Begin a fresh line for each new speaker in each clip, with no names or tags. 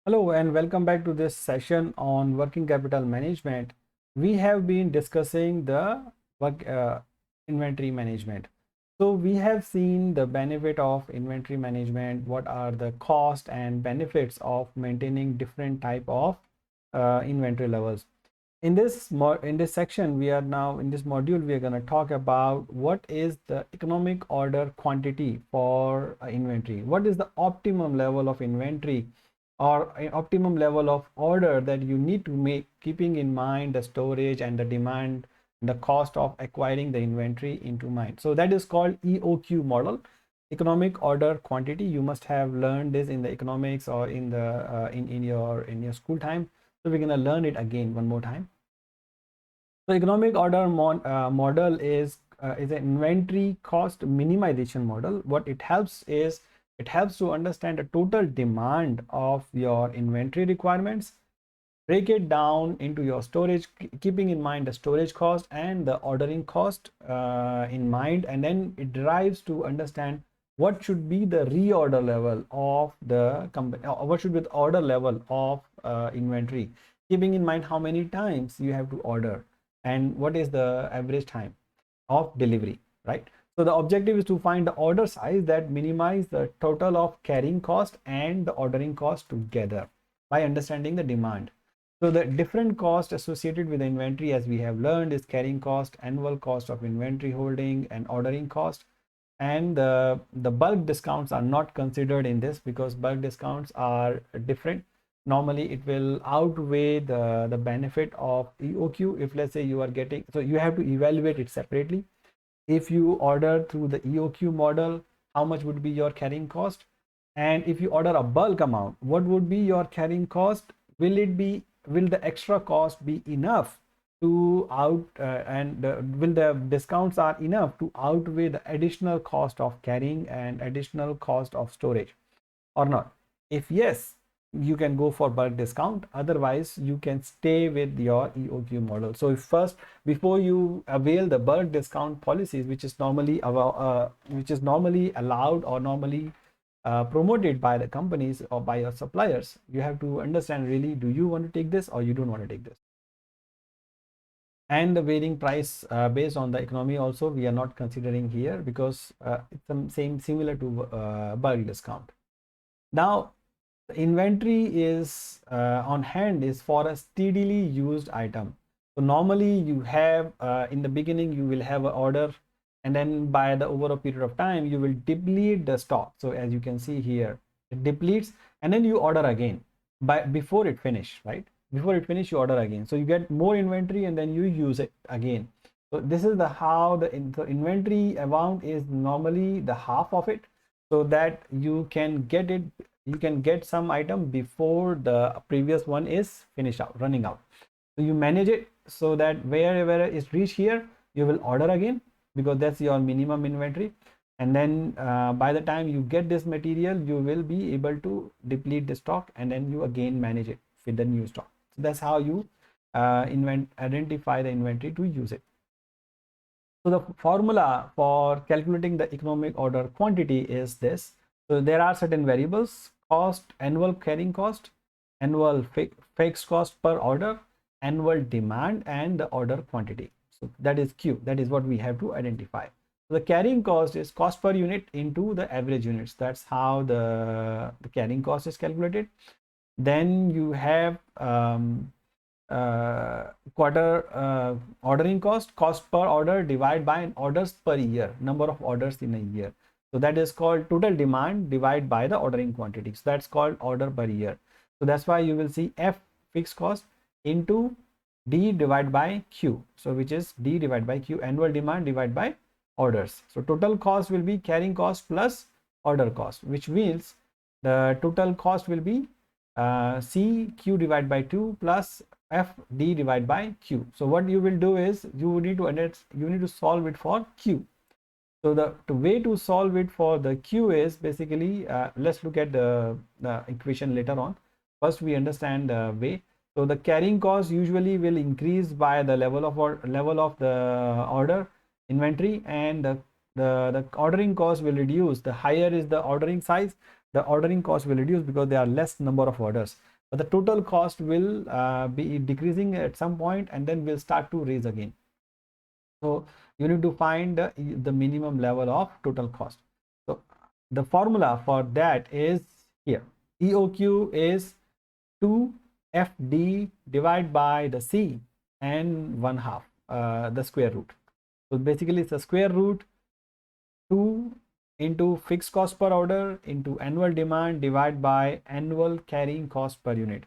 Hello and welcome back to this session on working capital management. We have been discussing the work inventory management. So we have seen the benefit of inventory management, what are the cost and benefits of maintaining different type of inventory levels. In this section, we are now in this module, we are going to talk about what is the economic order quantity for inventory. What is the optimum level of inventory or an optimum level of order that you need to make, keeping in mind the storage and the demand, the cost of acquiring the inventory into mind. So that is called EOQ model, economic order quantity. You must have learned this in the economics or in the in your school time. So we're going to learn it again one more time. So economic order model is an inventory cost minimization model. What it helps is it helps to understand the total demand of your inventory requirements, break it down into your storage, keeping in mind the storage cost and the ordering cost in mind, and then it derives to understand what should be the reorder level of the company, what should be the order level of inventory, keeping in mind how many times you have to order and what is the average time of delivery, right? So the objective is to find the order size that minimize the total of carrying cost and the ordering cost together by understanding the demand. So the different cost associated with the inventory, as we have learned, is carrying cost, annual cost of inventory holding, and ordering cost. And the bulk discounts are not considered in this because bulk discounts are different. Normally it will outweigh the benefit of EOQ. If let's say you are getting, so you have to evaluate it separately. If you order through the EOQ model, how much would be your carrying cost? And if you order a bulk amount, what would be your carrying cost? Will the extra cost be enough to will the discounts are enough to outweigh the additional cost of carrying and additional cost of storage or not? If yes, you can go for bulk discount. Otherwise you can stay with your EOQ model. So if first, before you avail the bulk discount policies, which is normally allowed or normally promoted by the companies or by your suppliers, you have to understand really, do you want to take this or you don't want to take this? And the varying price based on the economy also we are not considering here because it's the same, similar to bulk discount. Now the inventory is on hand is for a steadily used item. So normally you have in the beginning you will have an order, and then by the over a period of time you will deplete the stock. So as you can see here, it depletes and then you order again before it finish, right? Before it finish you order again, so you get more inventory and then you use it again. So this is the how the inventory amount is normally the half of it, so that you can get some item before the previous one is finished out, running out. So you manage it so that wherever it's reached here, you will order again because that's your minimum inventory. And then by the time you get this material, you will be able to deplete the stock and then you again manage it with the new stock. So that's how you identify the inventory to use it. So the formula for calculating the economic order quantity is this. So there are certain variables: cost, annual carrying cost, annual fixed cost per order, annual demand, and the order quantity. So that is Q. That is what we have to identify. So the carrying cost is cost per unit into the average units. That's how the carrying cost is calculated. Then you have ordering cost per order divided by orders per year, number of orders in a year. So that is called total demand divided by the ordering quantity. So that's called order per year. So that's why you will see F fixed cost into D divided by Q. So which is D divided by Q, annual demand divided by orders. So total cost will be carrying cost plus order cost, which means the total cost will be C Q divided by 2 plus F D divided by Q. So what you will do is you need to solve it for Q. So the way to solve it for the Q is basically let's look at the equation later on. First we understand the way. So the carrying cost usually will increase by the level of the order inventory, and the ordering cost will reduce. The higher is the ordering size, the ordering cost will reduce because there are less number of orders. but the total cost will be decreasing at some point, and then will start to raise again. So you need to find the minimum level of total cost. So the formula for that is here. EOQ is 2FD divided by the C and 1/2, the square root. So basically it's a square root 2 into fixed cost per order into annual demand divided by annual carrying cost per unit.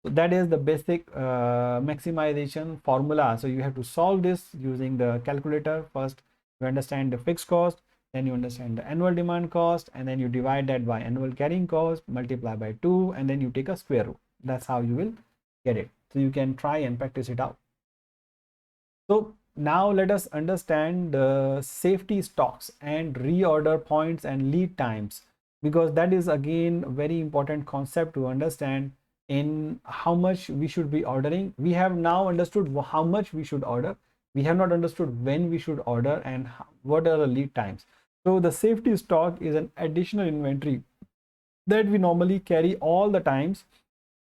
So that is the basic maximization formula. So you have to solve this using the calculator. First you understand the fixed cost, then you understand the annual demand cost, and then you divide that by annual carrying cost, multiply by 2, and then you take a square root. That's how you will get it. So you can try and practice it out. So now let us understand the safety stocks and reorder points and lead times, because that is again a very important concept to understand in how much we should be ordering. We have now understood how much we should order. We have not understood when we should order and what are the lead times. So the safety stock is an additional inventory that we normally carry all the times,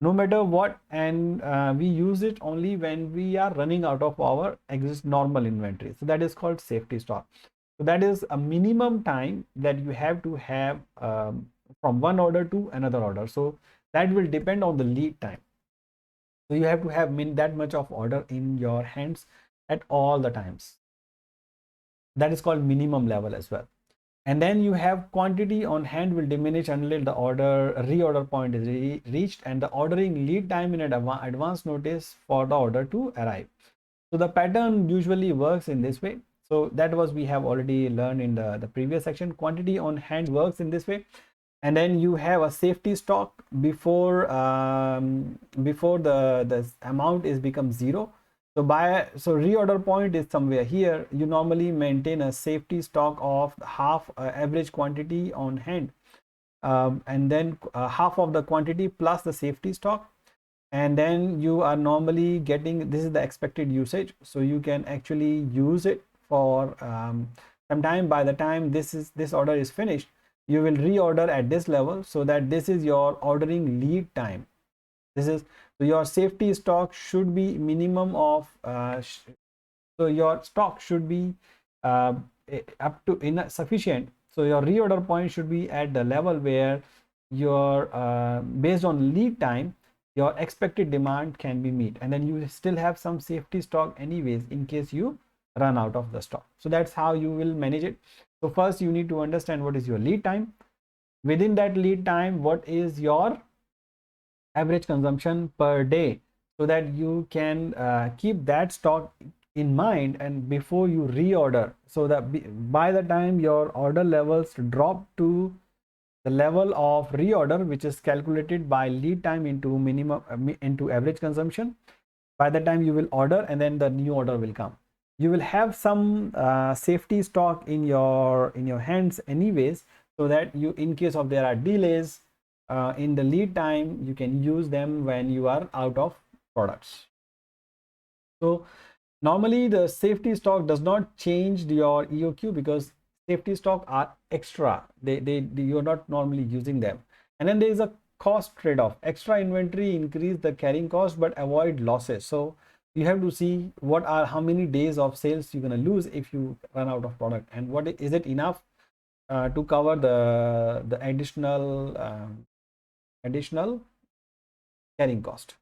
no matter what, and we use it only when we are running out of our normal inventory. So that is called safety stock. So that is a minimum time that you have to have from one order to another order. So that will depend on the lead time. So you have to have that much of order in your hands at all the times. That is called minimum level as well. And then you have quantity on hand will diminish until the reorder point is reached, and the ordering lead time in advance notice for the order to arrive. So the pattern usually works in this way. So that was we have already learned in the previous section. Quantity on hand works in this way, and then you have a safety stock before the amount is become zero. So reorder point is somewhere here. You normally maintain a safety stock of half average quantity on hand, and then half of the quantity plus the safety stock, and then you are normally getting, this is the expected usage. So you can actually use it for some time. By the time this order is finished, you will reorder at this level, so that this is your ordering lead time. This is, so your safety stock should be minimum of so your stock should be up to sufficient. So your reorder point should be at the level where your based on lead time your expected demand can be met, and then you still have some safety stock anyways in case you run out of the stock. So that's how you will manage it. So first you need to understand what is your lead time. Within that lead time, what is your average consumption per day, so that you can keep that stock in mind and before you reorder, so that by the time your order levels drop to the level of reorder, which is calculated by lead time into minimum into average consumption, by the time you will order, and then the new order will come, you will have some safety stock in your hands anyways, so that you, in case of there are delays in the lead time, you can use them when you are out of products. So normally the safety stock does not change your EOQ, because safety stock are extra. You're not normally using them. And then there is a cost trade-off. Extra inventory increase the carrying cost but avoid losses. So you have to see how many days of sales you're going to lose if you run out of product, and what is it enough to cover the additional carrying cost.